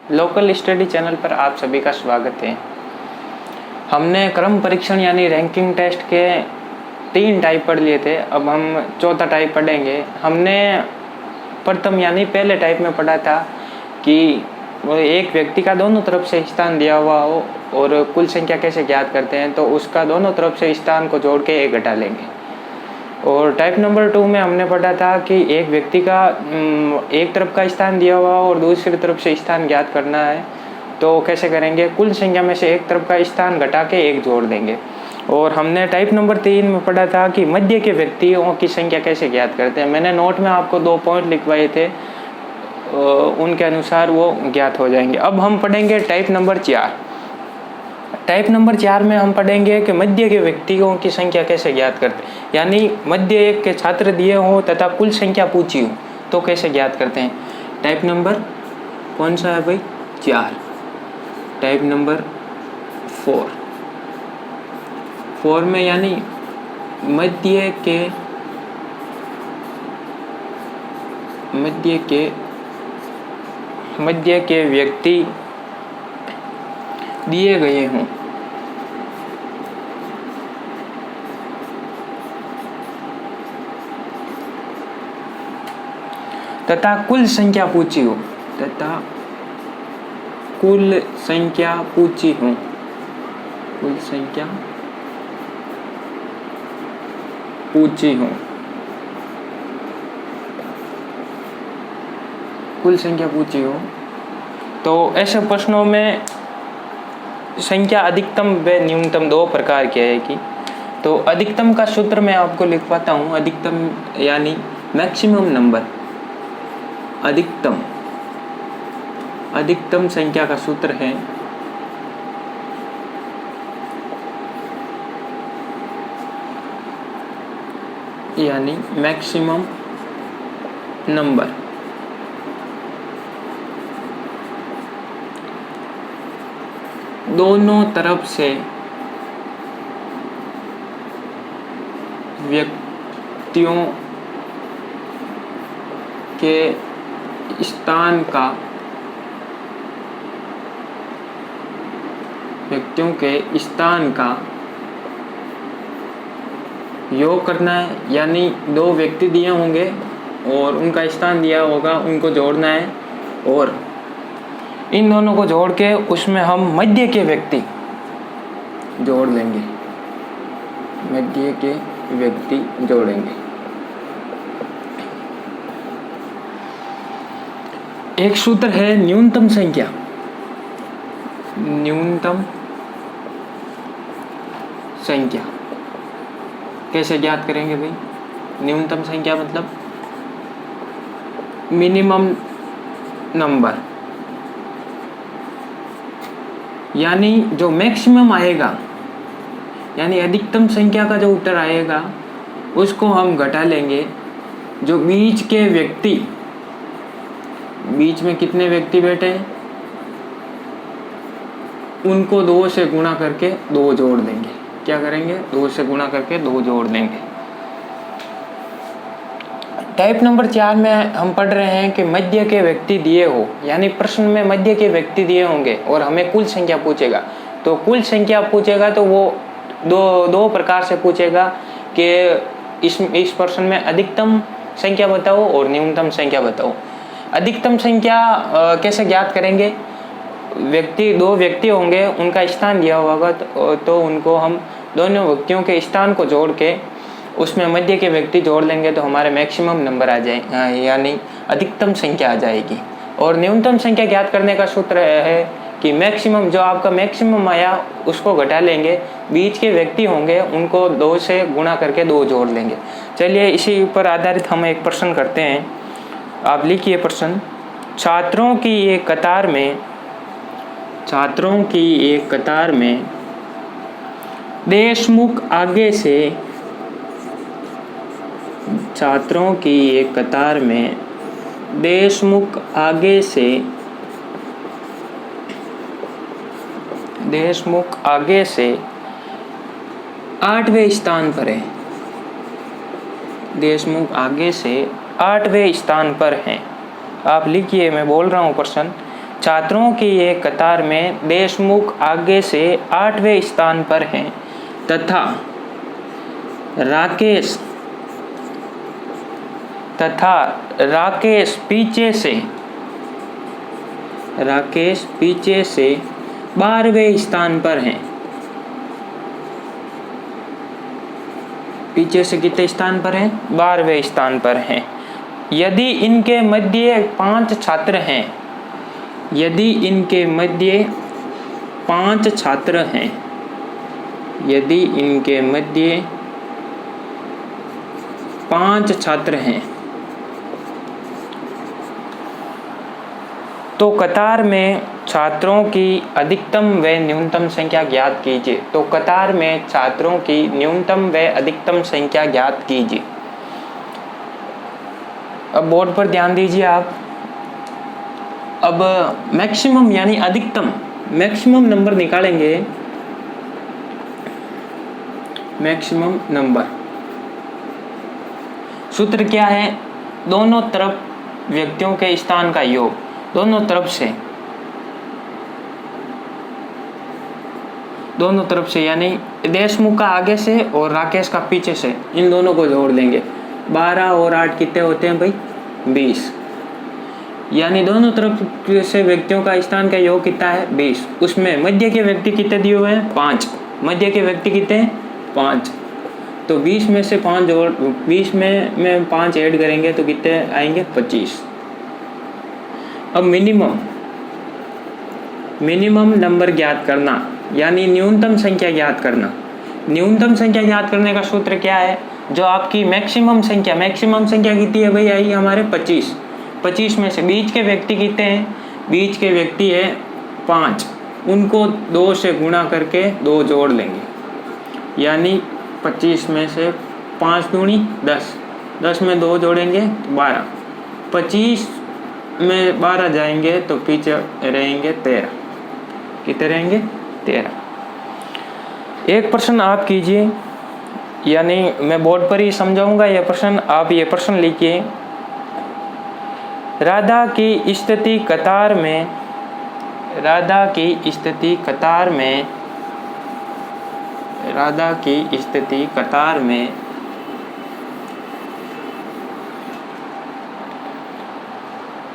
Local study channel पर आप सभी का स्वागत है। हमने क्रम परीक्षण यानी रैंकिंग टेस्ट के 3 टाइप पढ़ लिए थे। अब हम चौथा टाइप पढ़ेंगे। हमने प्रथम यानी पहले टाइप में पढ़ा था कि वो एक व्यक्ति का दोनों तरफ से स्थान दिया हुआ हो और कुल संख्या कैसे ज्ञात करते हैं, तो उसका दोनों तरफ से स्थान को जोड़ के 1 घटा लेंगे। और टाइप नंबर 2 में हमने पढ़ा था कि एक व्यक्ति का एक तरफ का स्थान दिया हुआ और दूसरी तरफ से स्थान ज्ञात करना है, तो कैसे करेंगे? कुल संख्या में से एक तरफ का स्थान घटा के 1 जोड़ देंगे। और हमने टाइप नंबर 3 में पढ़ा था कि मध्य के व्यक्तियों की संख्या कैसे ज्ञात करते हैं। मैंने नोट में आपको 2 पॉइंट लिखवाए थे, उनके अनुसार वो ज्ञात हो जाएंगे। अब हम पढ़ेंगे टाइप नंबर 4। टाइप नंबर 4 में हम पढ़ेंगे कि मध्य के व्यक्तियों की संख्या कैसे ज्ञात करते हैं, यानी मध्य 1 के छात्र दिए हों तथा कुल संख्या पूछी हो तो कैसे ज्ञात करते हैं। टाइप नंबर कौन सा है भाई? 4। टाइप नंबर 4 में यानी मध्य के व्यक्ति दिए गए हों तथा कुल संख्या पूछी हो तो ऐसे प्रश्नों में संख्या अधिकतम व न्यूनतम 2 प्रकार की आएगी। तो अधिकतम का सूत्र मैं आपको लिखवाता हूँ। अधिकतम यानी मैक्सिमम नंबर, अधिकतम संख्या का सूत्र है यानी मैक्सिमम नंबर। दोनों तरफ से व्यक्तियों के स्थान का योग करना है, यानी 2 व्यक्ति दिए होंगे और उनका स्थान दिया होगा, उनको जोड़ना है और इन दोनों को जोड़ के उसमें हम मध्य के व्यक्ति जोड़ लेंगे, जोड़ेंगे। एक सूत्र है न्यूनतम संख्या। कैसे ज्ञात करेंगे भाई? न्यूनतम संख्या मतलब मिनिमम नंबर, यानी जो मैक्सिमम आएगा, यानी अधिकतम संख्या का जो उत्तर आएगा उसको हम घटा लेंगे। जो बीच के व्यक्ति, बीच में कितने व्यक्ति बैठे हैं उनको 2 से गुणा करके 2 जोड़ देंगे। क्या करेंगे? 2 से गुणा करके 2 जोड़ देंगे। टाइप नंबर 4 में हम पढ़ रहे हैं कि मध्य के व्यक्ति दिए हो, यानी प्रश्न में मध्य के व्यक्ति दिए होंगे और हमें कुल संख्या पूछेगा। तो कुल संख्या पूछेगा तो वो दो प्रकार से पूछेगा कि इस प्रश्न में अधिकतम संख्या बताओ और न्यूनतम संख्या बताओ। अधिकतम संख्या कैसे ज्ञात करेंगे? 2 व्यक्ति होंगे, उनका स्थान दिया होगा तो उनको हम दोनों व्यक्तियों के स्थान को जोड़ के उसमें मध्य के व्यक्ति जोड़ लेंगे तो हमारे मैक्सिमम नंबर आ जाए, यानी अधिकतम संख्या आ जाएगी। और न्यूनतम संख्या ज्ञात करने का सूत्र है कि मैक्सिमम, जो आपका मैक्सिमम आया उसको घटा लेंगे, बीच के व्यक्ति होंगे उनको 2 से गुणा करके 2 जोड़ लेंगे। चलिए इसी पर आधारित हम एक प्रश्न करते हैं। आप लिखिए प्रश्न। छात्रों की एक कतार में देशमुख आगे से 8वें स्थान पर है। देशमुख आगे से 8वें स्थान पर हैं। आप लिखिए, मैं बोल रहा हूँ प्रश्न। छात्रों की एक कतार में देशमुख आगे से 8वें स्थान पर हैं तथा राकेश पीछे से 12वें स्थान पर हैं। पीछे से कितने स्थान पर हैं? 12वें स्थान पर हैं। यदि इनके मध्य 5 छात्र हैं, यदि इनके मध्य 5 छात्र हैं, यदि इनके मध्य 5 छात्र हैं, तो कतार में छात्रों की अधिकतम व न्यूनतम संख्या ज्ञात कीजिए। तो कतार में छात्रों की न्यूनतम व अधिकतम संख्या ज्ञात कीजिए। अब बोर्ड पर ध्यान दीजिए आप। अब मैक्सिमम यानी अधिकतम, मैक्सिमम नंबर निकालेंगे। मैक्सिमम नंबर सूत्र क्या है? दोनों तरफ व्यक्तियों के स्थान का योग, दोनों तरफ से यानी देशमुख का आगे से और राकेश का पीछे से, इन दोनों को जोड़ देंगे। 12 और 8 कितने होते हैं भाई? 20। यानी दोनों तरफ से व्यक्तियों का स्थान का योग कितना है? 20। उसमें मध्य के व्यक्ति कितने दिए हुए हैं? 5। मध्य के व्यक्ति कितने हैं? 5। तो 20 में से 5 जोड़, 20 में 5 ऐड करेंगे तो कितने आएंगे? 25। अब मिनिमम नंबर ज्ञात करना यानी न्यूनतम संख्या ज्ञात करना। न्यूनतम संख्या ज्ञात करने का सूत्र क्या है? जो आपकी मैक्सिमम संख्या कितनी है भाई? आई हमारे 25। 25 में से बीच के व्यक्ति कितने हैं? बीच के व्यक्ति है 5। उनको 2 से गुणा करके 2 जोड़ लेंगे, यानी 25 में से 5 दूनी 10, 10 में 2 जोड़ेंगे तो 12, 25 में 12 जाएंगे तो पीछे रहेंगे 13। कितने रहेंगे? 13। एक प्रश्न आप कीजिए, यानी मैं बोर्ड पर ही समझाऊंगा यह प्रश्न, आप ये प्रश्न लिखिए। राधा की स्थिति कतार में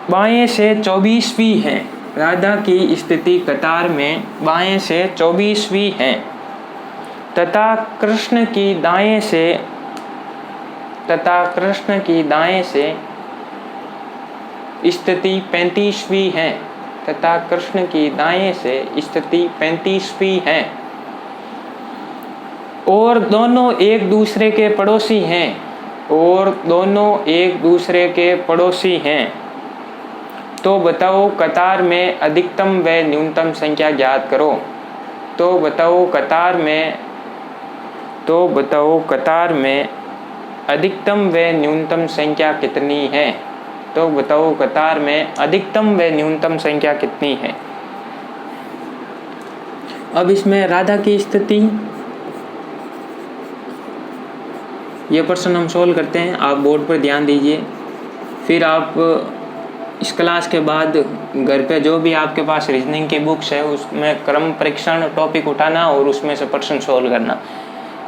22 से 24वीं है। राधा की स्थिति कतार में 22 से 24वीं है तथा कृष्ण की दाएं से स्थिति 35वीं है। तथा कृष्ण की दाएं से स्थिति 35वीं है और दोनों एक दूसरे के पड़ोसी हैं। तो बताओ कतार में अधिकतम व न्यूनतम संख्या ज्ञात करो। तो बताओ कतार में अधिकतम व न्यूनतम संख्या कितनी है? तो बताओ कतार में अधिकतम व न्यूनतम संख्या कितनी है? अब इसमें राधा की स्थिति, ये प्रश्न हम सोल्व करते हैं। आप बोर्ड पर ध्यान दीजिए। फिर आप इस क्लास के बाद घर पे जो भी आपके पास रीजनिंग की बुक्स है उसमें क्रम परीक्षण टॉपिक उठाना और उसमें से प्रश्न सोल्व करना।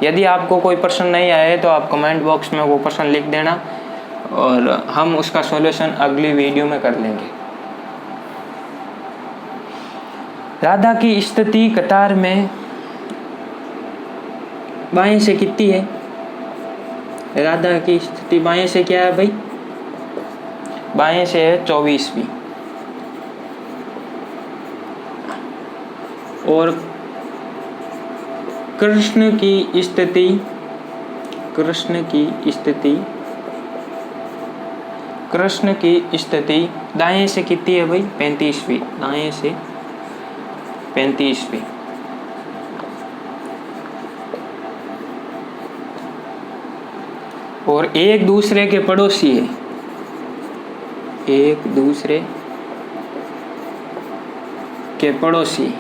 यदि आपको कोई प्रश्न नहीं आए तो आप कमेंट बॉक्स में वो प्रश्न लिख देना और हम उसका सॉल्यूशन अगली वीडियो में कर लेंगे। राधा की स्थिति कतार में बाएं से कितनी है? राधा की स्थिति बाएं से क्या है भाई? बाएं से है 24वीं और कृष्ण की स्थिति दाएं से कितनी है भाई? 35वीं। दाएं से 35वीं। और एक दूसरे के पड़ोसी है, एक दूसरे के पड़ोसी।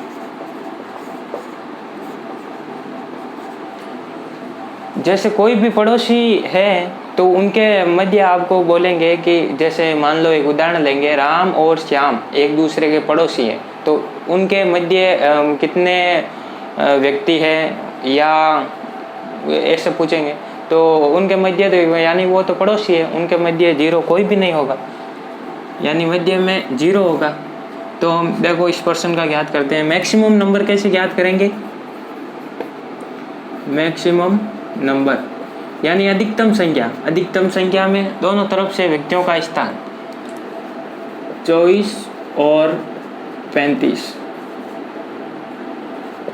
जैसे कोई भी पड़ोसी है तो उनके मध्य आपको बोलेंगे कि जैसे मान लो एक उदाहरण लेंगे, राम और श्याम एक दूसरे के पड़ोसी हैं, तो उनके मध्य कितने व्यक्ति हैं या ऐसे पूछेंगे, तो उनके मध्य तो यानी वो तो पड़ोसी है, उनके मध्य 0 कोई भी नहीं होगा, यानी मध्य में 0 होगा। तो हम देखो इस प्रश्न का ज्ञात करते हैं। मैक्सिमम नंबर कैसे ज्ञात करेंगे? मैक्सिमम नंबर यानी अधिकतम संख्या, अधिकतम संख्या में दोनों तरफ से व्यक्तियों का स्थान 24 और 35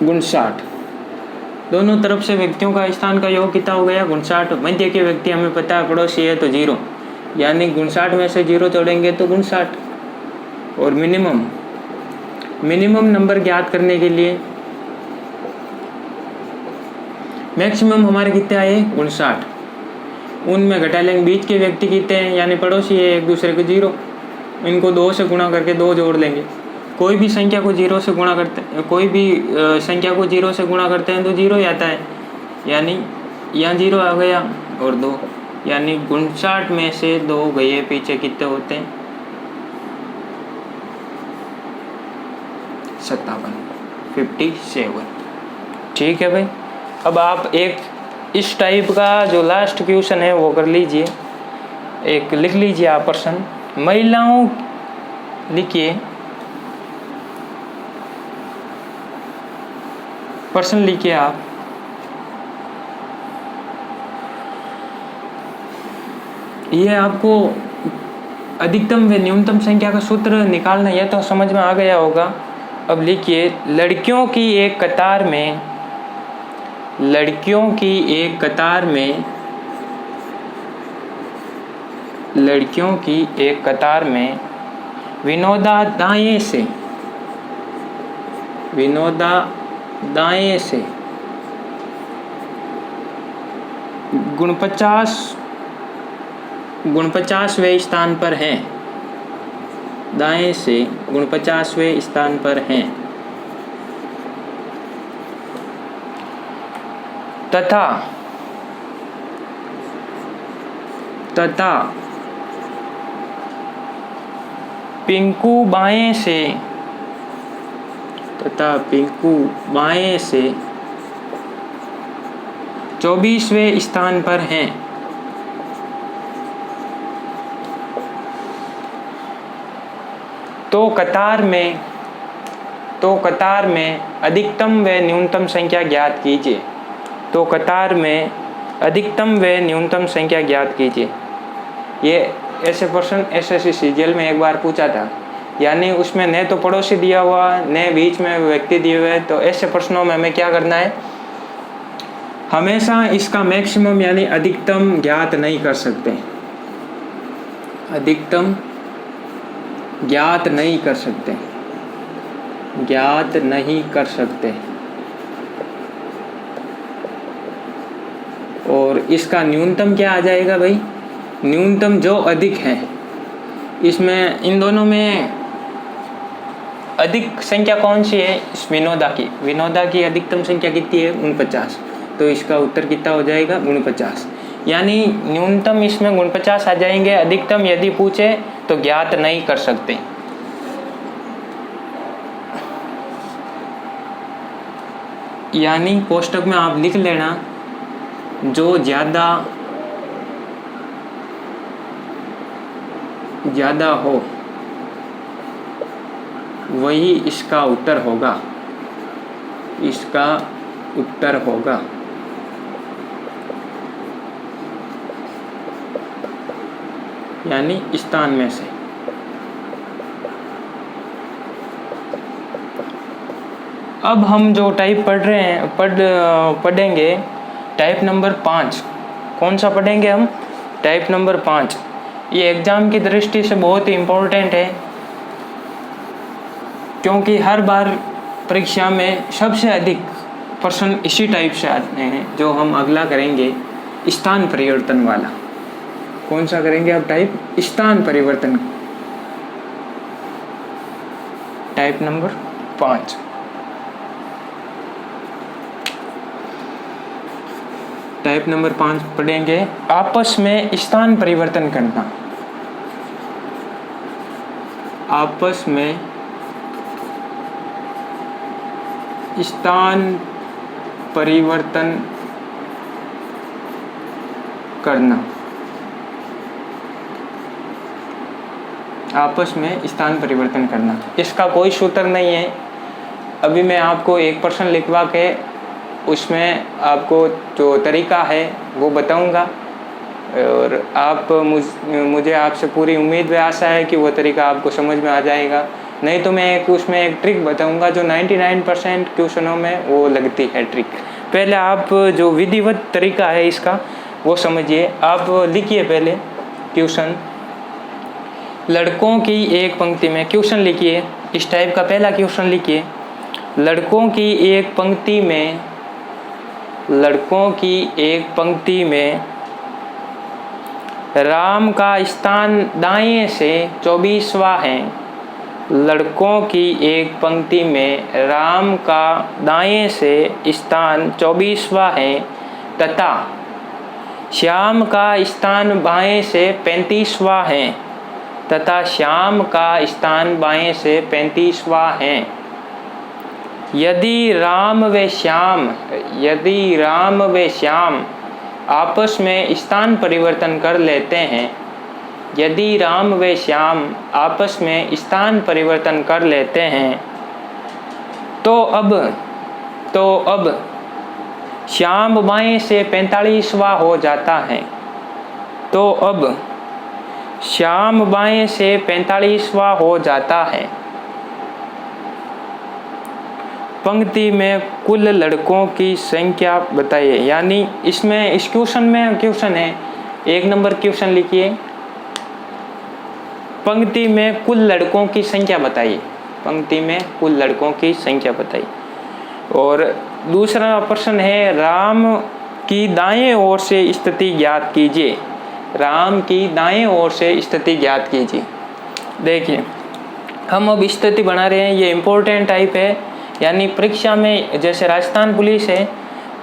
59, दोनों तरफ से व्यक्तियों का स्थान का योग कितना हो गया? 59। मध्य के व्यक्ति हमें पता है पड़ोसी है तो 0, यानी 59 में से 0 जोड़ेंगे तो 59। और मिनिमम नंबर ज्ञात करने के लिए मैक्सिमम हमारे कितने आए? 59। उनमें घटा लेंगे बीच के व्यक्ति कितने हैं, यानी पड़ोसी है एक दूसरे को 0, इनको 2 से गुणा करके 2 जोड़ लेंगे। कोई भी संख्या को 0 से गुणा करते हैं, कोई भी संख्या को 0 से गुणा करते हैं तो 0 ही आता है, यानी यहाँ 0 आ गया और 2, यानी 59 में से 2 गए पीछे कितने होते हैं? 57। ठीक है भाई। अब आप एक इस टाइप का जो लास्ट क्वेश्चन है वो कर लीजिए, एक लिख लीजिए आप प्रश्न। महिलाओं लिखिए, प्रश्न लिखिए आप। ये आपको अधिकतम व न्यूनतम संख्या का सूत्र निकालना, यह तो समझ में आ गया होगा। अब लिखिए, लड़कियों की एक कतार में विनोदा दाएं से 49वें स्थान पर हैं, दाएं से 49वें स्थान पर हैं, तथा पिंकू बाएं से 24वें स्थान पर हैं। तो कतार में अधिकतम व न्यूनतम संख्या ज्ञात कीजिए। ये ऐसे प्रश्न SSC सीजीएल में एक बार पूछा था, यानी उसमें न तो पड़ोसी दिया हुआ न बीच में व्यक्ति दिए हुए। तो ऐसे प्रश्नों में हमें क्या करना है? हमेशा इसका मैक्सिमम यानी अधिकतम ज्ञात नहीं कर सकते, ज्ञात नहीं कर सकते। और इसका न्यूनतम क्या आ जाएगा भाई? न्यूनतम जो अधिक है, इसमें इन दोनों में अधिक संख्या कौन सी है? इस विनोदा की अधिकतम संख्या कितनी है? 49। तो इसका उत्तर कितना हो जाएगा? 49। यानी न्यूनतम इसमें 49 आ जाएंगे, अधिकतम यदि पूछे तो ज्ञात नहीं कर सकते। यानी कोष्टक में आप लिख लेना, जो ज्यादा हो वही इसका उत्तर होगा। यानी स्थान में से। अब हम जो टाइप पढ़ रहे हैं पढ़ेंगे टाइप नंबर 5। कौन सा पढ़ेंगे हम? Type number 5। ये एग्जाम की दृष्टि से बहुत ही इम्पोर्टेंट है, क्योंकि हर बार परीक्षा में सबसे अधिक प्रश्न इसी टाइप से आते हैं। जो हम अगला करेंगे स्थान परिवर्तन वाला। कौन सा करेंगे अब? टाइप स्थान परिवर्तन, टाइप नंबर 5। टाइप नंबर 5 पढ़ेंगे, आपस में स्थान परिवर्तन करना। आपस में स्थान परिवर्तन करना। आपस में स्थान परिवर्तन करना, इसका कोई सूत्र नहीं है। अभी मैं आपको एक प्रश्न लिखवा के उसमें आपको जो तरीका है वो बताऊंगा, और आप मुझे आपसे पूरी उम्मीद व आशा है कि वो तरीका आपको समझ में आ जाएगा। नहीं तो मैं उसमें एक ट्रिक बताऊंगा जो 99% क्वेश्चनों में वो लगती है ट्रिक। पहले आप जो विधिवत तरीका है इसका वो समझिए। आप लिखिए पहले क्वेश्चन, लड़कों की एक पंक्ति में, क्वेश्चन लिखिए इस टाइप का। पहला क्वेश्चन लिखिए, लड़कों की एक पंक्ति में, लड़कों की एक पंक्ति में राम का स्थान दाएं से 24वां है। लड़कों की एक पंक्ति में राम का दाएं से स्थान 24वां है तथा श्याम का स्थान बाएं से 35वां है, तथा श्याम का स्थान बाएं से 35वां है। यदि राम व श्याम आपस में स्थान परिवर्तन कर लेते हैं, यदि राम व श्याम आपस में स्थान परिवर्तन कर लेते हैं, तो अब श्याम बाएं से 45वां हो जाता है। तो अब श्याम बाएं से 45वां हो जाता है। पंक्ति में कुल लड़कों की संख्या बताइए। यानी इसमें इस क्वेश्चन में क्वेश्चन है, एक नंबर क्वेश्चन लिखिए, पंक्ति में कुल लड़कों की संख्या बताइए। पंक्ति में कुल लड़कों की संख्या बताइए। और दूसरा प्रश्न है, राम की दाएं ओर से स्थिति ज्ञात कीजिए। राम की दाएं ओर से स्थिति ज्ञात कीजिए। देखिए हम अब स्थिति बना रहे हैं, ये इम्पोर्टेंट टाइप है। यानी परीक्षा में जैसे राजस्थान पुलिस है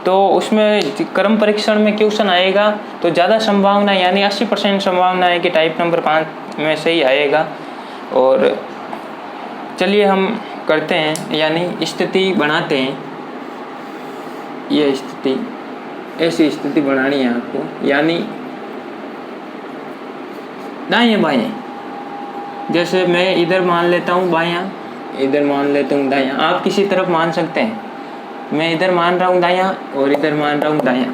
तो उसमें क्रम परीक्षण में क्वेश्चन आएगा तो ज़्यादा संभावना, यानी 80% संभावना है कि टाइप नंबर 5 में से ही आएगा। और चलिए हम करते हैं, यानी स्थिति बनाते हैं। ये स्थिति, ऐसी स्थिति बनानी है आपको, यानी दाएं बाएं। जैसे मैं इधर मान लेता हूँ बायां, इधर मान लेता हूँ दायां। आप किसी तरफ मान सकते हैं, मैं इधर मान रहा हूँ दायां और इधर मान रहा हूँ दायां।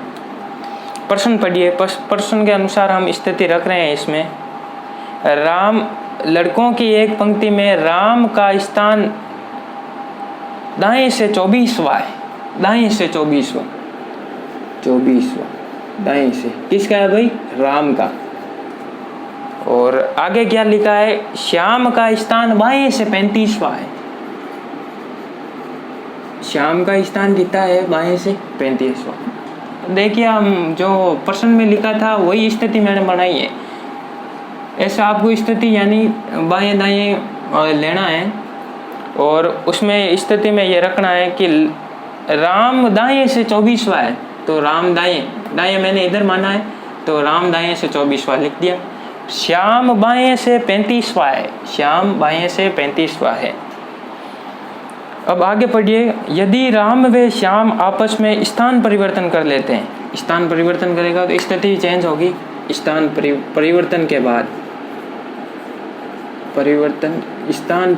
प्रश्न पढ़िए, प्रश्न के अनुसार हम स्थिति रख रहे हैं। इसमें राम, लड़कों की एक पंक्ति में राम का स्थान दाएं से 24वां है। दाएं से 24वां दाएं से किसका है भाई? राम का। और आगे क्या लिखा है? श्याम का स्थान बाएं से 35वां है। श्याम का स्थान कितना है? बाएं से 35वां। देखिए हम जो प्रश्न में लिखा था वही स्थिति मैंने बनाई है। ऐसा आपको स्थिति यानी बाएं दाएं लेना है और उसमें स्थिति में ये रखना है कि राम दाएं से 24वां है तो राम दाएं मैंने इधर माना है तो राम दाएं से 24वां लिख दिया। श्याम बाएं से 35वां है, श्याम बाएं से 35वां है। अब आगे पढ़िए, यदि राम व श्याम आपस में स्थान परिवर्तन कर लेते हैं, स्थान परिवर्तन करेगा तो स्थिति चेंज होगी। स्थान परिवर्तन के बाद स्थान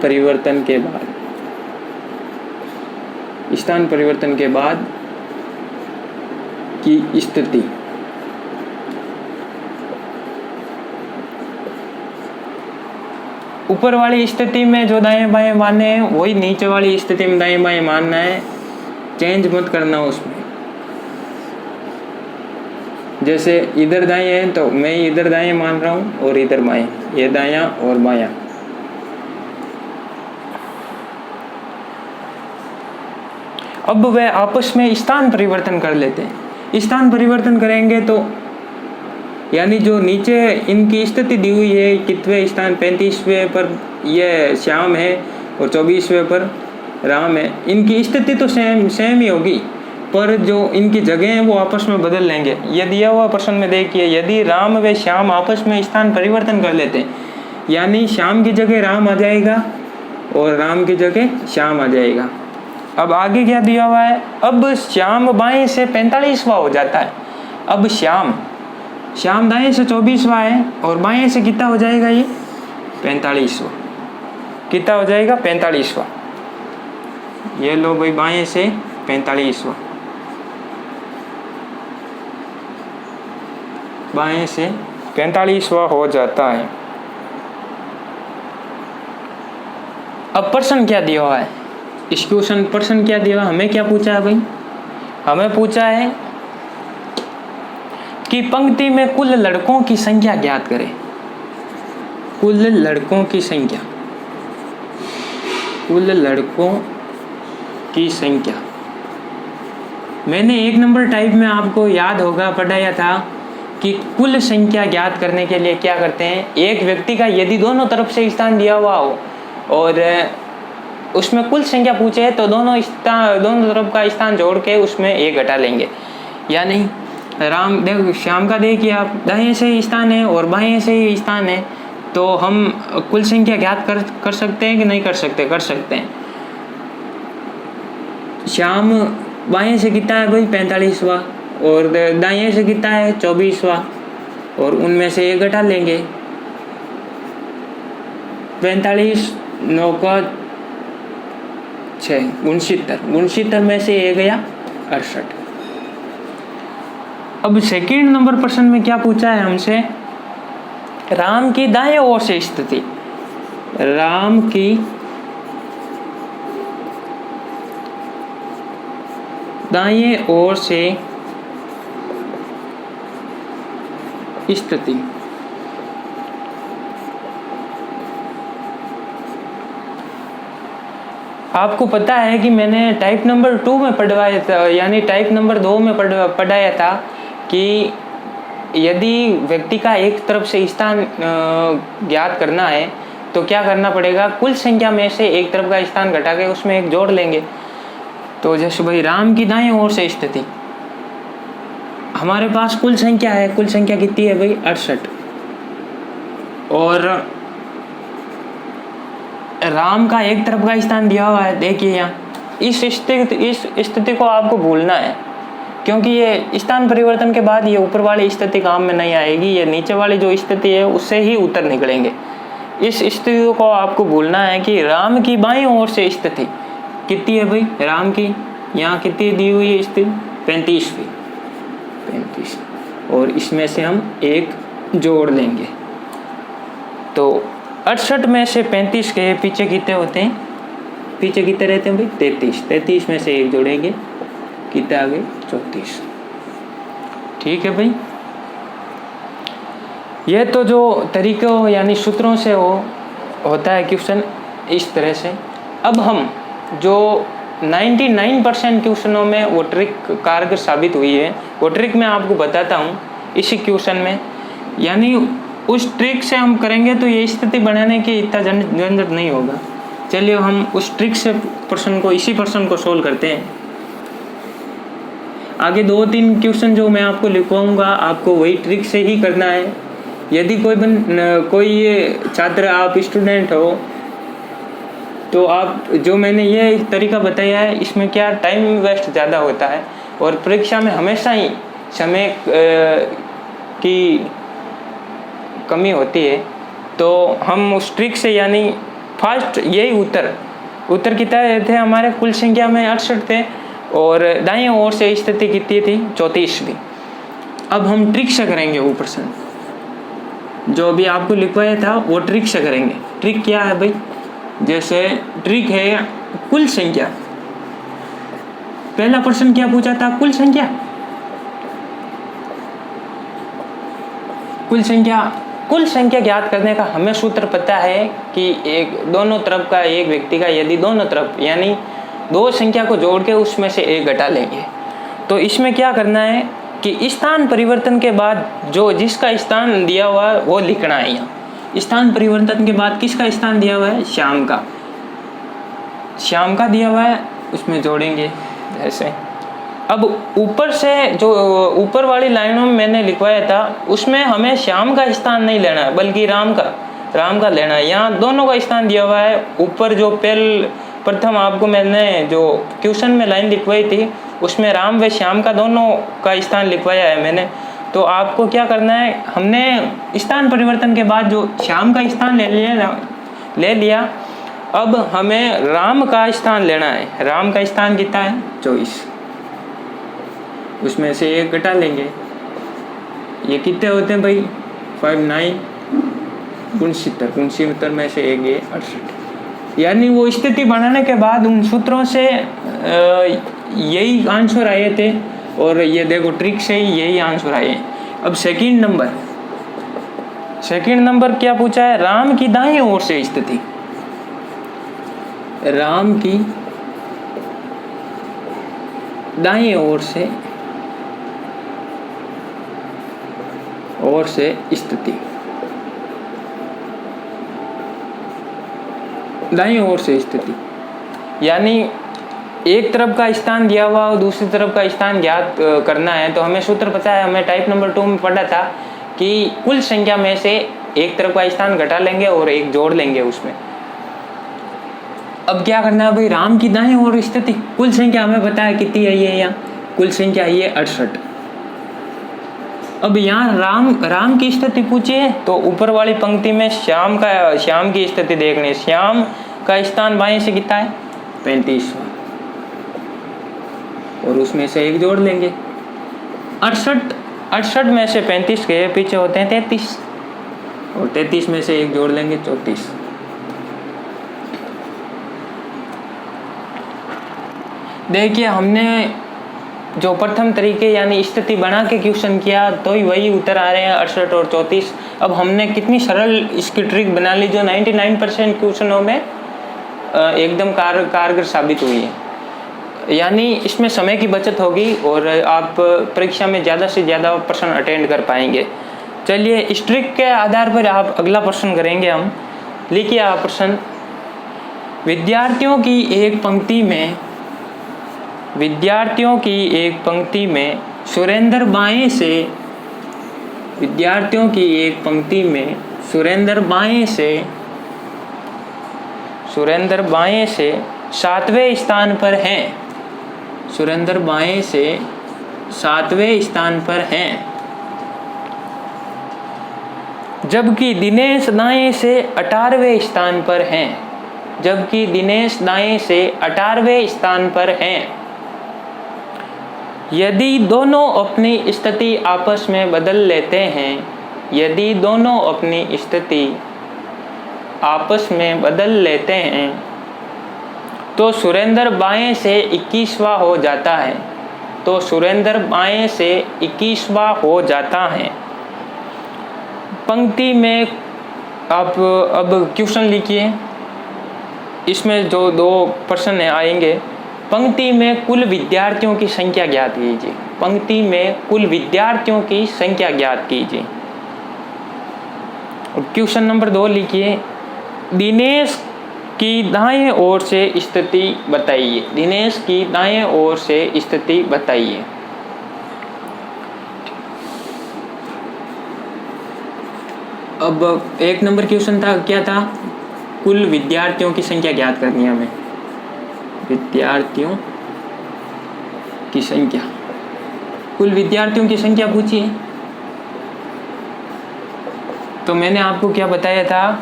परिवर्तन के बाद की स्थिति ऊपर वाली स्थिति में जो दाएं बाएं मानने हैं वही नीचे वाली स्थिति में दाएं बाएं मानना है, चेंज मत करना उसमें। जैसे इधर दाएं है तो मैं इधर दाएं मान रहा हूँ और इधर बाएं, ये दायां और बायां। अब वह आपस में स्थान परिवर्तन कर लेते हैं। स्थान परिवर्तन करेंगे तो यानी जो नीचे इनकी स्थिति दी हुई है, कितवें स्थान 35वें पर यह श्याम है और 24वें पर राम है, इनकी स्थिति तो सेम ही होगी। पर जो इनकी जगह है वो आपस में बदल लेंगे। ये दिया हुआ प्रश्न में देखिए, यदि राम व श्याम आपस में स्थान परिवर्तन कर लेते हैं, यानी श्याम की जगह राम आ जाएगा और राम की जगह श्याम आ जाएगा। अब आगे क्या दिया हुआ है, अब श्याम बाएं से 45वां हो जाता है। अब श्याम दाएं से 24वां है और बाएं से कितना हो जाएगा, ये 45वां। कितना हो जाएगा, 45वां। ये लो भाई, बाएं से 45वां, बाएं से 45वां हो जाता है। अब प्रश्न क्या दिया हुआ है, इस क्वेश्चन प्रश्न क्या दिया हुआ, हमें क्या पूछा है भाई, हमें पूछा है कि पंक्ति में कुल लड़कों की संख्या ज्ञात करें। कुल लड़कों की संख्या, कुल लड़कों की संख्या। मैंने 1 नंबर टाइप में आपको याद होगा पढ़ाया था कि कुल संख्या ज्ञात करने के लिए क्या करते हैं, एक व्यक्ति का यदि दोनों तरफ से स्थान दिया हुआ हो और उसमें कुल संख्या पूछे है तो दोनों तरफ का स्थान जोड़ के उसमें 1 घटा लेंगे। यानी राम देखो, श्याम का देखिए आप, दाएं से स्थान है और बाएं से स्थान है, तो हम कुल संख्या ज्ञात कर सकते हैं कि नहीं कर सकते, कर सकते हैं। श्याम बाएं से कितना है भाई, 45वां, और दाएं से कितना है, 24वां, और उनमें से 1 घटा लेंगे। 45 9 का 6 69 में से 1 गया 68। अब सेकंड नंबर प्रश्न में क्या पूछा है हमसे, राम की दाएं ओर से स्थिति। राम की दाएं ओर से स्थिति। आपको पता है कि मैंने टाइप नंबर 2 में पढ़वाया था, यानी टाइप नंबर 2 में पढ़ाया था कि यदि व्यक्ति का एक तरफ से स्थान ज्ञात करना है तो क्या करना पड़ेगा, कुल संख्या में से एक तरफ का स्थान घटा के उसमें 1 जोड़ लेंगे। तो जैसे भाई राम की दाएं ओर से स्थिति, हमारे पास कुल संख्या है, कुल संख्या कितनी है भाई, 68, और राम का एक तरफ का स्थान दिया हुआ है। देखिए यहाँ इस स्थिति को आपको भूलना है, क्योंकि ये स्थान परिवर्तन के बाद ये ऊपर वाली स्थिति काम में नहीं आएगी, ये नीचे वाली जो स्थिति है उससे ही उत्तर निकलेंगे। इस स्थिति को आपको भूलना है कि राम की बाईं ओर से स्थिति कितनी है भाई, राम की यहाँ कितनी दी हुई है स्थिति, 35, और इसमें से हम 1 जोड़ लेंगे। तो 68 में से 35 के पीछे कितने होते हैं, पीछे कितने रहते हैं भाई, 33 में से 1 जोड़ेंगे, कितने आ गए, 34। ठीक है भाई, यह तो जो तरीकों यानी सूत्रों से होता है क्वेश्चन इस तरह से। अब हम जो 99% क्वेश्चनों में वो ट्रिक कारगर साबित हुई है, वो ट्रिक मैं आपको बताता हूँ इसी क्वेश्चन में। यानी उस ट्रिक से हम करेंगे तो ये स्थिति बनाने की इतना झंझट नहीं होगा। चलिए हम उस ट्रिक से इसी प्रश्न को सोल्व करते हैं। आगे 2-3 क्वेश्चन जो मैं आपको लिखवाऊंगा, आपको वही ट्रिक से ही करना है। यदि कोई ये छात्र, आप स्टूडेंट हो, तो आप जो मैंने ये तरीका बताया है इसमें क्या टाइम वेस्ट ज़्यादा होता है, और परीक्षा में हमेशा ही समय की कमी होती है। तो हम उस ट्रिक से, यानी फर्स्ट यही उत्तर कितना थे हमारे, कुल संख्या में 68 थे और दाईं ओर से स्थिति कितनी थी, 34 भी। अब हम ट्रिक से करेंगे वो प्रश्न जो अभी आपको लिखवाया था, वो ट्रिक से करेंगे। ट्रिक क्या है भाई, जैसे ट्रिक है कुल संख्या। पहला प्रश्न क्या पूछा था, कुल संख्या। कुल संख्या ज्ञात करने का हमें सूत्र पता है कि दोनों तरफ का एक व्यक्ति का यदि दोनों तरफ यानी 2 संख्या को जोड़ के उसमें से 1 घटा लेंगे। तो इसमें क्या करना है कि स्थान परिवर्तन के बाद जो जिसका स्थान दिया हुआ है वो लिखना है। यहाँ स्थान परिवर्तन के बाद किसका स्थान दिया हुआ है, श्याम का दिया हुआ है, उसमें जोड़ेंगे। जैसे अब ऊपर से जो ऊपर वाली लाइनों में मैंने लिखवाया था उसमें हमें श्याम का स्थान नहीं लेना है बल्कि राम का लेना है। यहाँ दोनों का स्थान दिया हुआ है। ऊपर जो प्रथम आपको मैंने जो क्वेश्चन में लाइन लिखवाई थी उसमें राम व श्याम का दोनों का स्थान लिखवाया है मैंने। तो आपको क्या करना है, हमने स्थान परिवर्तन के बाद जो श्याम का स्थान ले लिया, अब हमें राम का स्थान लेना है। राम का स्थान कितना है 24, उसमें से एक घटा लेंगे। ये कितने होते हैं भाई 5 9 69 में से एक ये 68। यानी वो स्थिति बनाने के बाद उन सूत्रों से यही आंसर आए थे और ये देखो ट्रिक से ही यही आंसर आए। अब सेकंड नंबर क्या पूछा है, राम की दाईं ओर से स्थिति। राम की दाईं ओर से स्थिति, दाईं ओर से स्थिति यानी एक तरफ का स्थान दिया हुआ और दूसरी तरफ का स्थान ज्ञात करना है। तो हमें सूत्र पता है, हमें टाइप नंबर 2 में पढ़ा था कि कुल संख्या में से एक तरफ का स्थान घटा लेंगे और एक जोड़ लेंगे उसमें। अब क्या करना है भाई, राम की दाईं ओर स्थिति, कुल संख्या हमें पता है कितनी है, ये यहाँ कुल संख्या ये 68। अब यहाँ राम की स्थिति पूछिए तो ऊपर वाली पंक्ति में श्याम की स्थिति देखनी है। श्याम का स्थान बाएं से कितना है 35 और उसमें से एक जोड़ लेंगे। 68 में से 35 के पीछे होते हैं 33 और 33 में से एक जोड़ लेंगे 34। देखिए हमने जो प्रथम तरीके यानी स्थिति बना के क्वेश्चन किया तो ही वही उत्तर आ रहे हैं 68 और 34। अब हमने कितनी सरल इसकी ट्रिक बना ली जो 99% क्वेश्चनों में एकदम कारगर साबित हुई है। यानी इसमें समय की बचत होगी और आप परीक्षा में ज़्यादा से ज़्यादा प्रश्न अटेंड कर पाएंगे। चलिए इस ट्रिक के आधार पर आप अगला प्रश्न करेंगे हम। लिखिए आप प्रश्न, विद्यार्थियों की एक पंक्ति में सुरेंद्र बाएं से 7वें स्थान पर हैं। सुरेंद्र बाएं से 7वें स्थान पर हैं, जबकि दिनेश दाएं से 18वें स्थान पर हैं। यदि दोनों अपनी स्थिति आपस में बदल लेते हैं, तो सुरेंद्र बाएं से 21वां हो जाता है। पंक्ति में आप अब क्वेश्चन लिखिए, इसमें जो दो प्रश्न आएंगे। पंक्ति में कुल विद्यार्थियों की संख्या ज्ञात कीजिए। और क्वेश्चन नंबर 2 लिखिए, दिनेश की दाएं ओर से स्थिति बताइए। अब एक नंबर क्वेश्चन क्या था, कुल विद्यार्थियों की संख्या ज्ञात करनी है हमें। कुल विद्यार्थियों की संख्या पूछिए। तो मैंने आपको क्या बताया था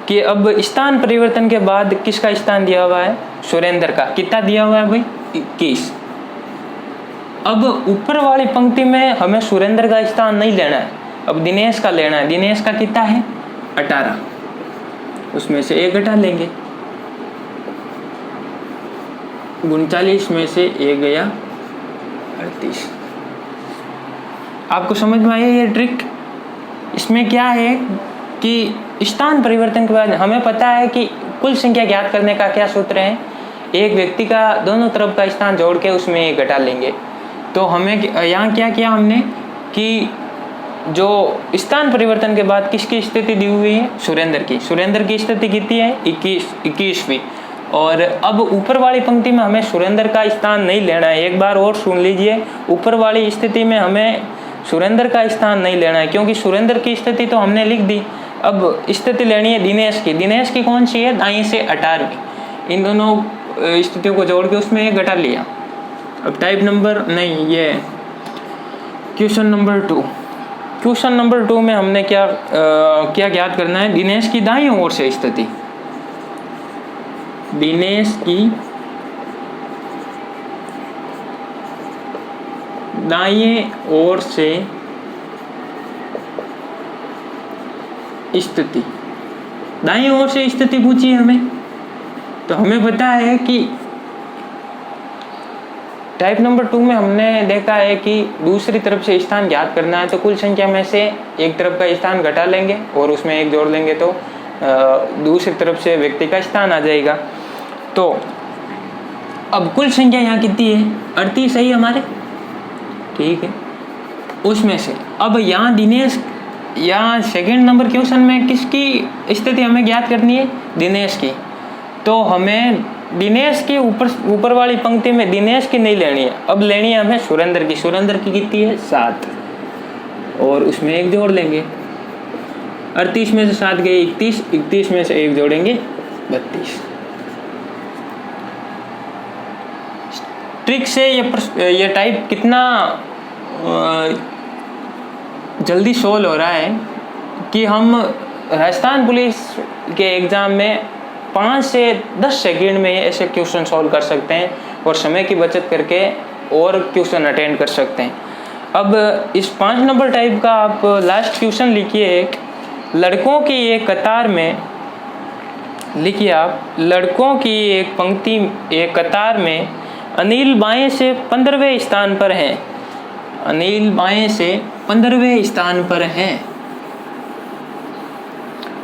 कि अब स्थान परिवर्तन के बाद किसका स्थान दिया हुआ है, सुरेंद्र का। कितना दिया हुआ है भाई 21। अब ऊपर वाली पंक्ति में हमें सुरेंद्र का स्थान नहीं लेना है, अब दिनेश का लेना है। दिनेश का कितना है 18, उसमें से एक घटा लेंगे। 39 में से एक गया 38। आपको समझ में आया ये ट्रिक? इसमें क्या है कि स्थान परिवर्तन के बाद हमें पता है कि कुल संख्या ज्ञात करने का क्या सूत्र है, एक व्यक्ति का दोनों तरफ का स्थान जोड़ के उसमें एक घटा लेंगे। तो हमें यहाँ क्या किया हमने कि जो स्थान परिवर्तन के बाद किसकी स्थिति दी हुई है, सुरेंद्र की। सुरेंद्र की स्थिति कितनी है 21वीं। और अब ऊपर वाली पंक्ति में हमें सुरेंद्र का स्थान नहीं लेना है। एक बार और सुन लीजिए, ऊपर वाली स्थिति में हमें सुरेंद्र का स्थान नहीं लेना है, क्योंकि सुरेंद्र की स्थिति तो हमने लिख दी। अब स्थिति लेनी है दिनेश की। दिनेश की कौन सी है? दाएं से 18वीं। इन दोनों स्थितियों को जोड़ के उसमें एक घटा लिया। अब टाइप नंबर नहीं, ये क्वेश्चन नंबर 2। क्वेश्चन नंबर 2 में हमने क्या ज्ञात करना है? दिनेश की दाईं ओर से स्थिति। दिनेश की दाईं ओर से स्थिति। दाईं ओर से स्थिति पूछी है हमें, तो हमें पता है कि टाइप नंबर 2 में हमने देखा है कि दूसरी तरफ से स्थान ज्ञात करना है, तो कुल संख्या में से एक तरफ का स्थान घटा लेंगे और उसमें एक जोड़ लेंगे, तो दूसरी तरफ से व्यक्ति का स्थान आ जाएगा। तो अब कुल संख्या यहाँ कितनी है? 38 सही हमारे, ठीक है। उसमें से अब यहाँ दिनेश, यहाँ सेकेंड नंबर क्वेश्चन में किसकी स्थिति हमें ज्ञात करनी है? दिनेश की। तो हमें दिनेश की ऊपर वाली पंक्ति में दिनेश की नहीं लेनी है, अब लेनी है हमें सुरेंद्र की। सुरेंद्र की कितनी है? 7, और उसमें एक जोड़ लेंगे। 38 में से 7 गए 31, 31 में से एक जोड़ेंगे 32। ट्रिक से ये टाइप कितना जल्दी सोल्व हो रहा है कि हम राजस्थान पुलिस के एग्ज़ाम में 5 से 10 सेकंड में ऐसे क्वेश्चन सॉल्व कर सकते हैं और समय की बचत करके और क्वेश्चन अटेंड कर सकते हैं। अब इस 5 नंबर टाइप का आप लास्ट क्वेश्चन लिखिए। लड़कों की एक कतार में लिखिए आप, लड़कों की एक पंक्ति, एक कतार में अनिल बाएं से 15वें स्थान पर हैं। अनिल बाएं से 15वें स्थान पर हैं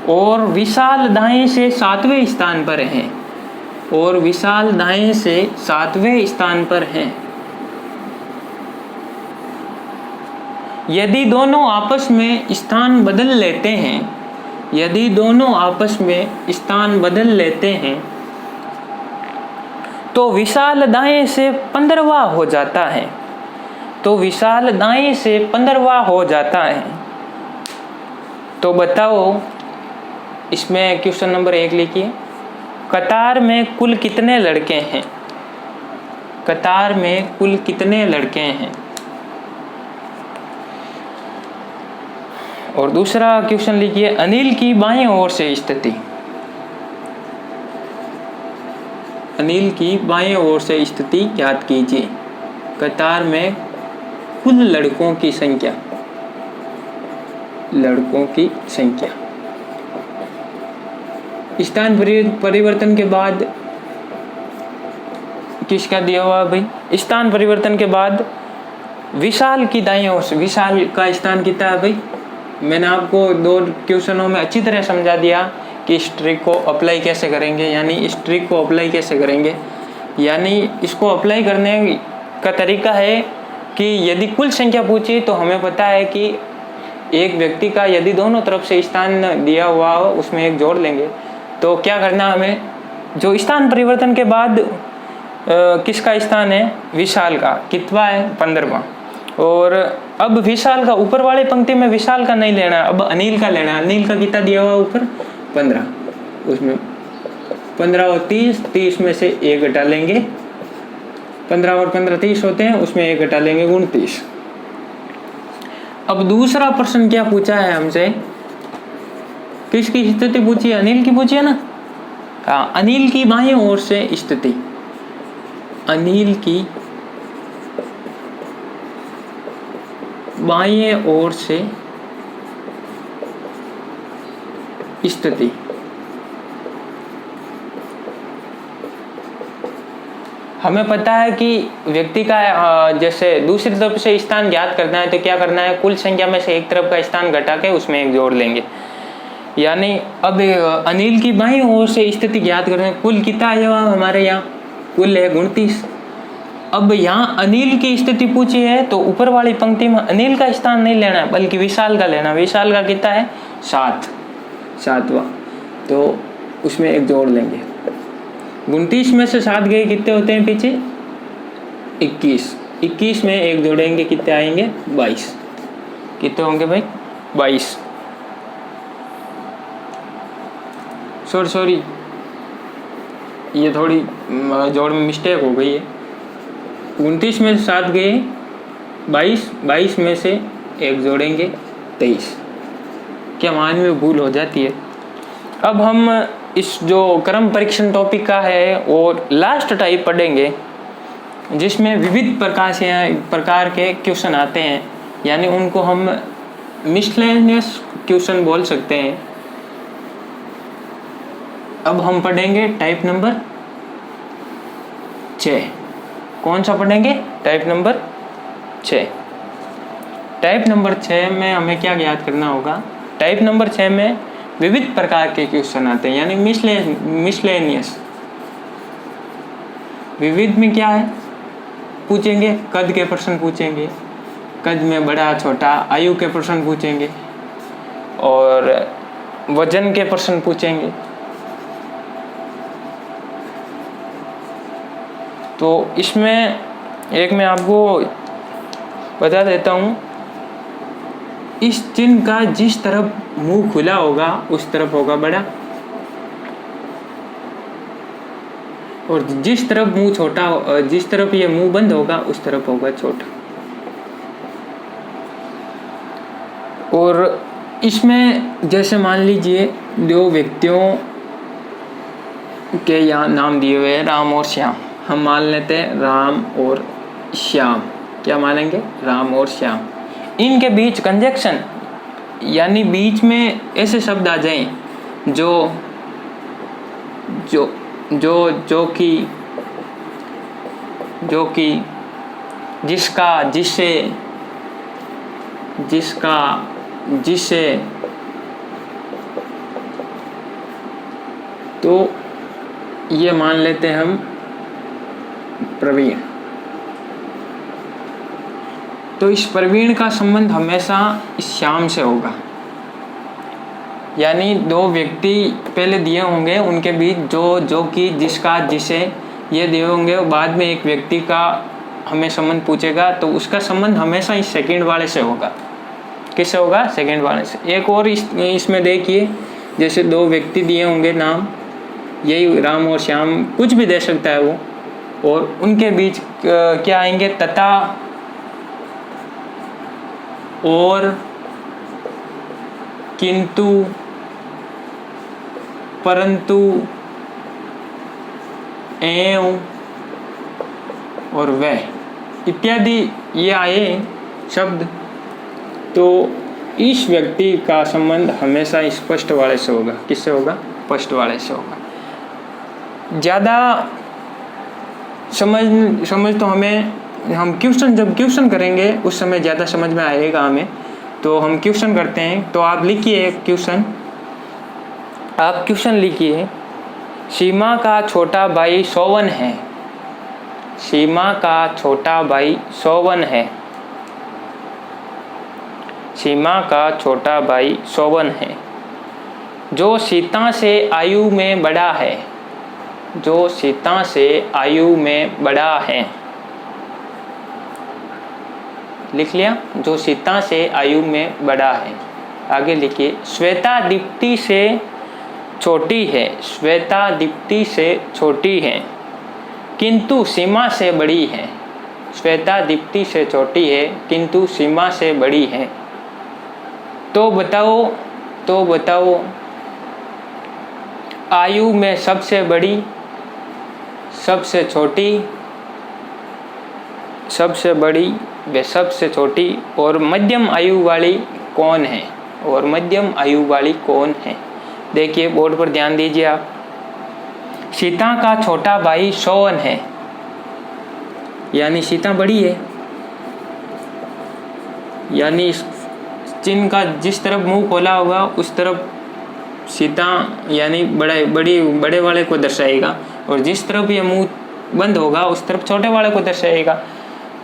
और विशाल दाएं से 7वें स्थान पर हैं, और विशाल दाएं से 7वें स्थान पर हैं। यदि दोनों आपस में स्थान बदल लेते हैं, यदि दोनों आपस में स्थान बदल लेते हैं तो विशाल दाएं से 15वां हो जाता है। तो विशाल दाएं से 15वां हो जाता है। तो बताओ, इसमें क्वेश्चन नंबर 1 लिखिए। कतार में कुल कितने लड़के हैं? कतार में कुल कितने लड़के हैं? और दूसरा क्वेश्चन लिखिए, अनिल की बाएं ओर से स्थिति। अनिल की बाएं ओर से स्थिति ज्ञात कीजिए। कतार में कुल लड़कों की संख्या, लड़कों की संख्या। स्थान परिवर्तन के बाद किसका दिया हुआ भाई? स्थान परिवर्तन के बाद विशाल की दाईं ओर से, विशाल का स्थान कितना है भाई? मैंने आपको 2 क्वेश्चनों में अच्छी तरह समझा दिया कि इस ट्रिक को अप्लाई कैसे करेंगे, यानी इस ट्रिक को अप्लाई कैसे करेंगे। यानी इसको अप्लाई करने का तरीका है कि यदि कुल संख्या पूछी तो हमें पता है कि एक व्यक्ति का यदि दोनों तरफ से स्थान दिया हुआ हो उसमें एक जोड़ लेंगे। तो क्या करना हमें, जो स्थान परिवर्तन के बाद किसका स्थान है? विशाल का। कितवा है? 15वां। और अब विशाल का ऊपर वाले पंक्ति में विशाल का नहीं लेना, अब अनिल का लेना है। अनिल का कितना दिया हुआ ऊपर? 15। उसमें 15 और 30, 30 में से एक घटा लेंगे। 15 और 15 30 होते हैं, उसमें एक घटा लेंगे, 29। अब दूसरा प्रश्न क्या पूछा है हमसे? किसकी स्थिति पूछी है? अनिल की पूछी है ना। हाँ, अनिल की बाएं ओर से स्थिति। अनिल की बाएं ओर से स्थिति। हमें पता है कि व्यक्ति का जैसे दूसरी तरफ से स्थान ज्ञात करना है तो क्या करना है? कुल संख्या में से एक तरफ का स्थान घटा के उसमें एक जोड़ लेंगे। यानी अब अनिल की बाईं ओर से स्थिति ज्ञात करना है। कुल कितना आया हमारे यहाँ? कुल है 29। अब यहाँ अनिल की स्थिति पूछी है तो ऊपर वाली पंक्ति में अनिल का स्थान नहीं लेना है बल्कि विशाल का लेना। विशाल का कितना है? 7, 7वां। तो उसमें एक जोड़ लेंगे। 29 में से 7 गए कितने होते हैं पीछे? 21। 21 में 1 जोड़ेंगे कितने आएंगे? 22। कितने होंगे भाई? 22। सॉरी ये थोड़ी जोड़ में मिस्टेक हो गई है। 29 में से 7 गए 22, 22 में से 1 जोड़ेंगे 23। क्या मान में भूल हो जाती है। अब हम इस जो क्रम परीक्षण टॉपिक का है और लास्ट टाइप पढ़ेंगे जिसमें विविध प्रकार के क्वेश्चन आते हैं, यानी उनको हम मिसलेनियस क्वेश्चन बोल सकते हैं। अब हम पढ़ेंगे टाइप नंबर 6। कौन सा पढ़ेंगे? Type number 6। टाइप नंबर 6 में हमें क्या याद करना होगा? टाइप नंबर 6 में विविध प्रकार के क्वेश्चन आते हैं, यानी मिसलेनियस। विविध में क्या है? पूछेंगे कद के प्रश्न पूछेंगे, कद में बड़ा छोटा, आयु के प्रश्न पूछेंगे और वजन के प्रश्न पूछेंगे। तो इसमें एक मैं आपको बता देता हूँ, इस चिन्ह का जिस तरफ मुंह खुला होगा उस तरफ होगा बड़ा, और जिस तरफ मुंह छोटा, जिस तरफ ये मुंह बंद होगा उस तरफ होगा छोटा। और इसमें जैसे मान लीजिए 2 व्यक्तियों के यहाँ नाम दिए हुए हैं राम और श्याम। हम मान लेते हैं राम और श्याम। क्या मानेंगे? राम और श्याम। इनके बीच कंजक्शन, यानी बीच में ऐसे शब्द आ जाएं जो जो जो जो कि जिसका, जिससे, जिसका, जिससे, तो ये मान लेते हैं हम प्रवीण। तो इस प्रवीण का संबंध हमेशा इस श्याम से होगा, यानी 2 व्यक्ति पहले दिए होंगे, उनके बीच जो कि, जिसका, जिसे, ये दिए होंगे। बाद में एक व्यक्ति का हमें संबंध पूछेगा तो उसका संबंध हमेशा इस सेकंड वाले से होगा। किससे होगा? सेकंड वाले से। एक और इसमें देखिए, जैसे 2 व्यक्ति दिए होंगे नाम, यही राम और श्याम, कुछ भी दे सकता है वो, और उनके बीच क्या आएंगे? तथा, और, किंतु, परंतु, एवं और वह इत्यादि ये आए शब्द। तो इस व्यक्ति का संबंध हमेशा स्पष्ट वाले से होगा। किससे होगा? स्पष्ट वाले से होगा। ज़्यादा समझ तो हमें, हम जब क्वेश्चन करेंगे उस समय ज़्यादा समझ में आएगा हमें। तो हम क्वेश्चन करते हैं। तो आप लिखिए क्वेश्चन, आप क्वेश्चन लिखिए। सीमा का छोटा भाई सोवन है। सीमा का छोटा भाई सोवन है। सीमा का छोटा भाई सोवन है, जो सीता से आयु में बड़ा है। जो सीता से आयु में बड़ा है। लिख लिया? जो सीता से आयु में बड़ा है। आगे लिखिए। श्वेता दीप्ति से छोटी है। श्वेता दीप्ति से छोटी है किंतु सीमा से बड़ी है। श्वेता दीप्ति से छोटी है किंतु सीमा से बड़ी है। तो बताओ आयु में सबसे बड़ी, सबसे छोटी, सबसे बड़ी व सबसे छोटी और मध्यम आयु वाली कौन है? और मध्यम आयु वाली कौन है? देखिए बोर्ड पर ध्यान दीजिए आप। सीता का छोटा भाई सोवन है, यानी सीता बड़ी है, यानी इस चिन्ह का जिस तरफ मुंह खोला होगा उस तरफ सीता यानी बड़े वाले को दर्शाएगा, और जिस तरफ ये मुंह बंद होगा उस तरफ छोटे वाले को दर्शाएगा।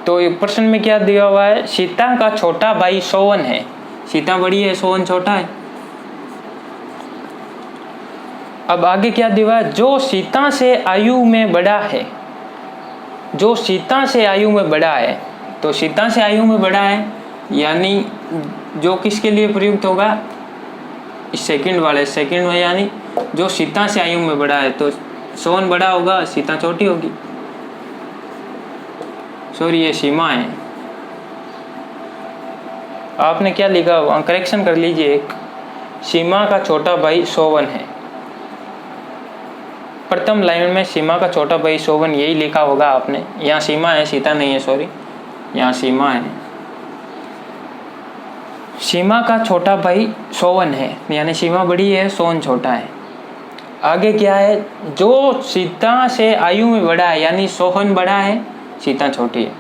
तो ये प्रश्न में क्या दिया हुआ है? सीता का छोटा भाई सोवन है। सीता बड़ी है, सोवन छोटा है। अब आगे क्या दिया, जो सीता से आयु में बड़ा है, जो सीता से आयु में बड़ा है। तो सीता से आयु में बड़ा है यानी जो किसके लिए प्रयुक्त होगा, सेकंड वाले, सेकंड में, यानी जो सीता से आयु में बड़ा है। तो सोहन बड़ा होगा, सीता छोटी होगी। सॉरी, ये सीमा है। आपने क्या लिखा, करेक्शन कर लीजिए। एक, सीमा का छोटा भाई सोवन है। प्रथम लाइन में सीमा का छोटा भाई सोवन यही लिखा होगा आपने। यहाँ सीमा है, सीता नहीं है, सॉरी, यहाँ सीमा है। सीमा का छोटा भाई सोवन है, यानी सीमा बड़ी है, सोवन छोटा है। आगे क्या है, जो सीता से आयु में बड़ा है, यानी सोहन बड़ा है, सीता छोटी है।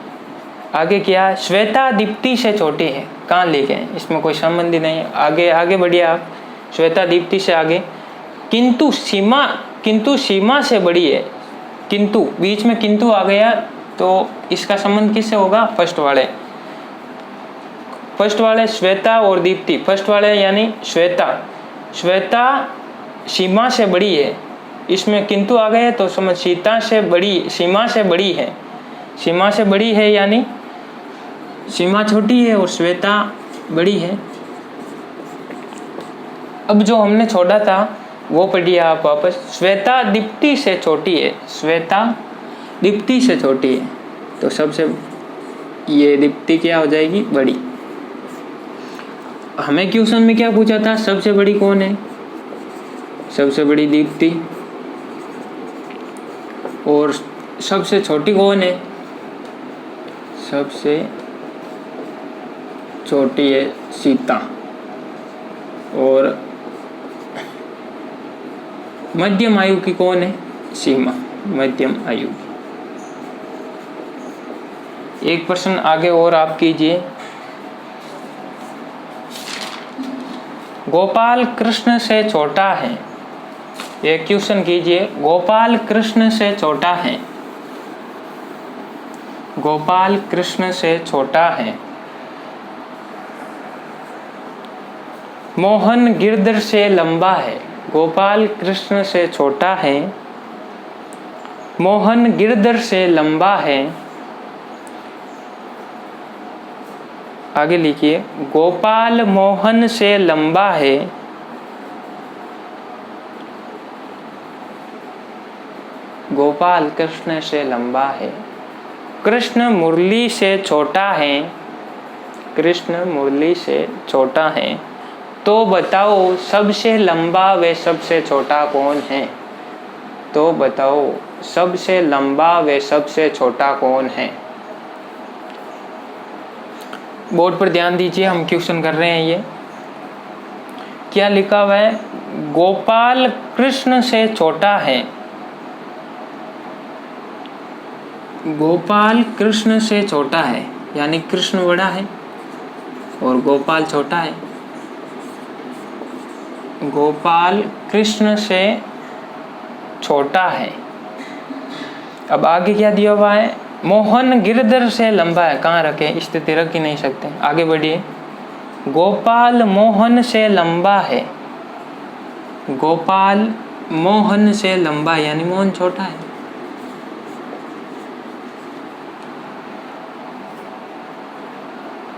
आगे क्या है, श्वेता दीप्ति से छोटी है। कहाँ लिखे हैं, इसमें कोई संबंध ही नहीं है। आगे आगे बढ़िए आप, श्वेता दीप्ति से आगे, किंतु सीमा से बड़ी है। किंतु, बीच में किंतु आ गया तो इसका संबंध किससे होगा, फर्स्ट वाले श्वेता और दीप्ति। फर्स्ट वाले यानी श्वेता सीमा से बड़ी है, इसमें किंतु आ गए तो समझ सीमा से बड़ी है, यानी सीमा छोटी है और श्वेता बड़ी है। अब जो हमने छोड़ा था वो पढ़िए आप वापस। श्वेता दीप्ति से छोटी है, श्वेता दीप्ति से छोटी है, तो सबसे ये दीप्ति क्या हो जाएगी, बड़ी। हमें क्वेश्चन में क्या पूछा था, सबसे बड़ी कौन है, सबसे बड़ी दीप्ति, और सबसे छोटी कौन है, सबसे छोटी है सीता, और मध्यम आयु की कौन है, सीमा, मध्यम आयु की। एक प्रश्न आगे और आप कीजिए। गोपाल कृष्ण से छोटा है, एक क्वेश्चन कीजिए। गोपाल कृष्ण से छोटा है, गोपाल कृष्ण से छोटा है। मोहन गिरधर से लंबा है, गोपाल कृष्ण से छोटा है, मोहन गिरधर से लंबा है। आगे लिखिए, गोपाल मोहन से लंबा है, गोपाल कृष्ण से लंबा है। कृष्ण मुरली से छोटा है, कृष्ण मुरली से छोटा है। तो बताओ सबसे लंबा व सबसे छोटा कौन है, तो बताओ सबसे लंबा व सबसे छोटा कौन है। बोर्ड पर ध्यान दीजिए, हम क्वेश्चन कर रहे हैं। ये क्या लिखा हुआ है, गोपाल कृष्ण से छोटा है, गोपाल कृष्ण से छोटा है, यानी कृष्ण बड़ा है और गोपाल छोटा है। गोपाल कृष्ण से छोटा है। अब आगे क्या दिया हुआ है, मोहन गिरधर से लंबा है। कहाँ रखे, स्थिति रख ही नहीं सकते, आगे बढ़िए। गोपाल मोहन से लंबा है, गोपाल मोहन से लंबा, यानी मोहन छोटा है।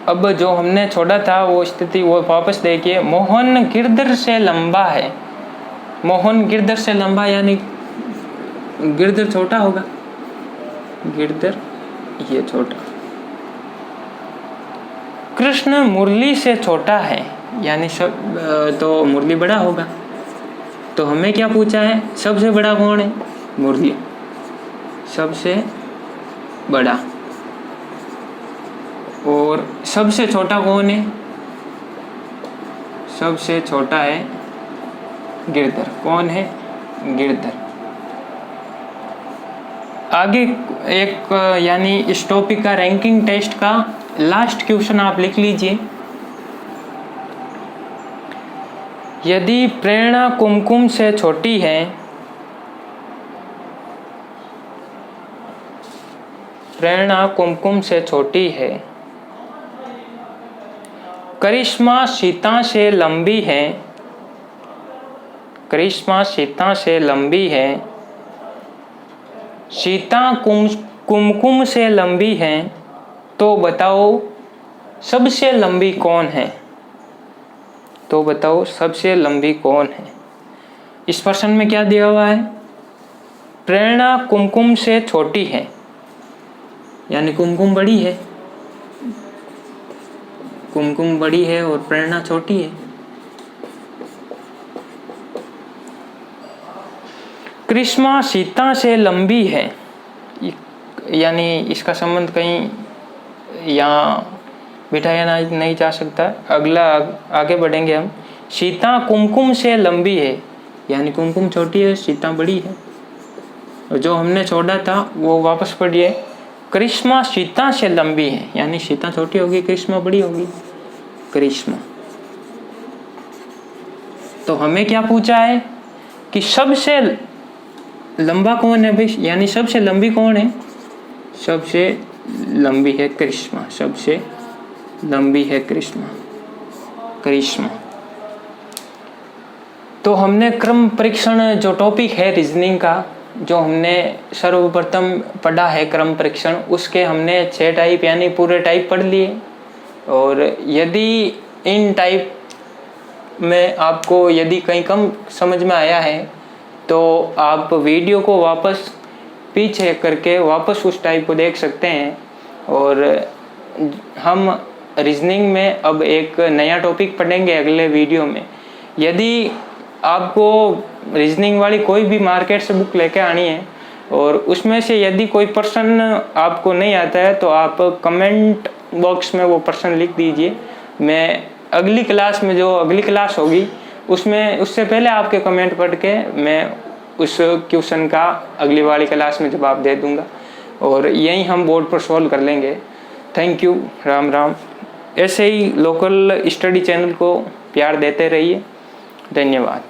अब जो हमने छोड़ा था वो स्थिति वो वापस देखिए। मोहन गिरधर से लंबा है, मोहन गिरधर से लंबा, यानी गिरधर छोटा होगा, गिरधर ये छोटा। कृष्ण मुरली से छोटा है, यानी सब तो मुरली बड़ा होगा। तो हमें क्या पूछा है, सबसे बड़ा कौन है, मुरली, सबसे बड़ा। और सबसे छोटा कौन है, सबसे छोटा है गिरधर। कौन है, गिरधर। आगे एक यानी इस टॉपिक का रैंकिंग टेस्ट का लास्ट क्वेश्चन आप लिख लीजिए। यदि प्रेरणा कुमकुम से छोटी है, प्रेरणा कुमकुम से छोटी है, करिश्मा सीता से लंबी है, करिश्मा सीता से लंबी है, सीता कुमकुम से लंबी है, तो बताओ सबसे लंबी कौन है? तो बताओ सबसे लंबी कौन है? इस प्रश्न में क्या दिया हुआ है? प्रेरणा कुमकुम से छोटी है, यानी कुमकुम बड़ी है, कुमकुम बड़ी है और प्रेरणा छोटी है। करिश्मा सीता से लंबी है, यानी इसका संबंध कहीं यहाँ बिठाया नहीं जा सकता। अगला आगे बढ़ेंगे हम। सीता कुमकुम से लंबी है, यानी कुमकुम छोटी है, सीता बड़ी है। और जो हमने छोड़ा था वो वापस पढ़िए। करिश्मा सीता से लंबी है, यानी सीता छोटी होगी, करिश्मा बड़ी होगी। करिश्मा। तो हमें क्या पूछा है कि सबसे लंबा कौन है भाई, यानी सबसे लंबी कौन है? सबसे लंबी है करिश्मा, सबसे लंबी है करिश्मा। तो हमने क्रम परीक्षण जो टॉपिक है रीजनिंग का, जो हमने सर्वप्रथम पढ़ा है क्रम परीक्षण, उसके हमने 6 टाइप यानी पूरे टाइप पढ़ लिए। और यदि इन टाइप में आपको यदि कहीं कम समझ में आया है तो आप वीडियो को वापस पीछे करके वापस उस टाइप को देख सकते हैं। और हम रीजनिंग में अब एक नया टॉपिक पढ़ेंगे अगले वीडियो में। यदि आपको रीजनिंग वाली कोई भी मार्केट से बुक लेके आनी है और उसमें से यदि कोई प्रश्न आपको नहीं आता है तो आप कमेंट बॉक्स में वो प्रश्न लिख दीजिए। मैं अगली क्लास में, जो अगली क्लास होगी उसमें, उससे पहले आपके कमेंट पढ़ के मैं उस क्वेश्चन का अगली वाली क्लास में जवाब दे दूंगा और यही हम बोर्ड पर सॉल्व कर लेंगे। Thank you, Ram Ram. ऐसे ही लोकल स्टडी चैनल को प्यार देते रहिए। धन्यवाद।